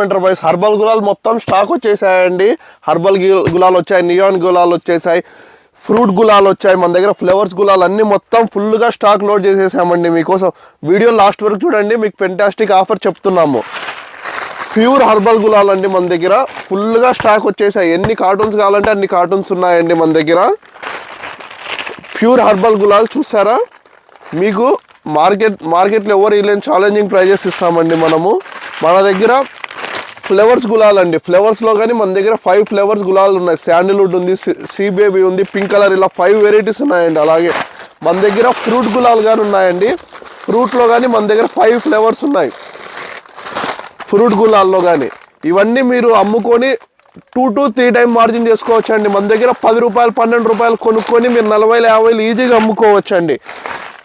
Enterprise herbal gulal మొత్తం stock వచ్చేసాయండి. Herbal gulal వచ్చాయి, neon gulal వచ్చేసాయి, ఫ్రూట్ గులాల్ వచ్చాయి, మన దగ్గర ఫ్లేవర్స్ గులాల్ అన్ని మొత్తం ఫుల్గా స్టాక్ లోడ్ చేసేసామండి మీకోసం. వీడియో లాస్ట్ వరకు చూడండి, మీకు ఫెంటాస్టిక్ ఆఫర్ చెప్తున్నాము. ప్యూర్ హర్బల్ గులాల్ అండి, మన దగ్గర ఫుల్గా స్టాక్ వచ్చేసాయి. ఎన్ని కార్టూన్స్ కావాలంటే అన్ని కార్టూన్స్ ఉన్నాయండి మన దగ్గర. ప్యూర్ హర్బల్ గులాల్ చూసారా, మీకు మార్కెట్లో ఎవరు ఇలాంటి ఛాలెంజింగ్ ప్రైజెస్ ఇస్తామండి మనము. మన దగ్గర ఫ్లేవర్స్ గులాల్ అండి, ఫ్లేవర్స్లో కానీ మన దగ్గర 5 ఫ్లేవర్స్ గులాల్ ఉన్నాయి. శాండిల్వుడ్ ఉంది, సీ బేబీ ఉంది, పింక్ కలర్, ఇలా 5 వెరైటీస్ ఉన్నాయండి. అలాగే మన దగ్గర ఫ్రూట్ గులాల్ కానీ ఉన్నాయండి. ఫ్రూట్లో కానీ మన దగ్గర 5 ఫ్లేవర్స్ ఉన్నాయి ఫ్రూట్ గులాల్లో కానీ. ఇవన్నీ మీరు అమ్ముకొని 2 to 3 టైం మార్జిన్ చేసుకోవచ్చు అండి. మన దగ్గర 10 రూపాయలు 12 రూపాయలు కొనుక్కొని మీరు 40, 50 ఈజీగా అమ్ముకోవచ్చు అండి.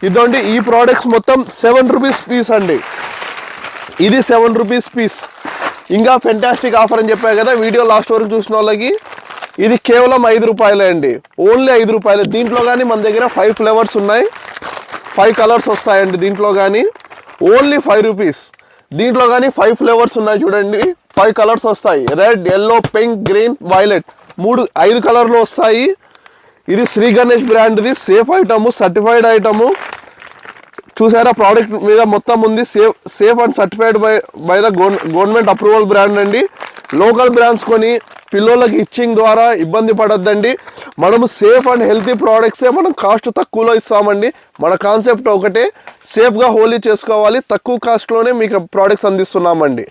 ఇదండి ఈ ప్రోడక్ట్స్ మొత్తం 7 రూపీస్ పీస్ అండి. ఇది 7 రూపీస్ పీస్. ఇంకా ఫెంటాస్టిక్ ఆఫర్ అని చెప్పా కదా, వీడియో లాస్ట్ వరకు చూసిన వాళ్ళకి ఇది కేవలం 5 రూపాయలే అండి, ఓన్లీ 5 రూపాయలు. దీంట్లో కానీ మన దగ్గర 5 ఫ్లేవర్స్ ఉన్నాయి, 5 కలర్స్ వస్తాయండి దీంట్లో కానీ, ఓన్లీ 5 రూపీస్. దీంట్లో కానీ 5 ఫ్లేవర్స్ ఉన్నాయి చూడండి, 5 కలర్స్ వస్తాయి, red, yellow, pink, green, violet, 5 కలర్లు వస్తాయి. ఇది శ్రీ గణేష్ బ్రాండ్ది, సేఫ్ ఐటము, సర్టిఫైడ్ ఐటము. చూసారా ప్రోడక్ట్ మీద మొత్తం ఉంది, safe and certified by the government approval brand అండి. లోకల్ బ్రాండ్స్ కొని పిల్లలకి ఇచ్చింగ్ ద్వారా ఇబ్బంది పడద్దండి. మనము సేఫ్ అండ్ హెల్తీ ప్రోడక్ట్సే మనం కాస్ట్ తక్కువలో ఇస్తామండి. మన కాన్సెప్ట్ ఒకటే, సేఫ్గా హోలీ చేసుకోవాలి, తక్కువ కాస్ట్లోనే మీకు ప్రోడక్ట్స్ అందిస్తున్నామండి.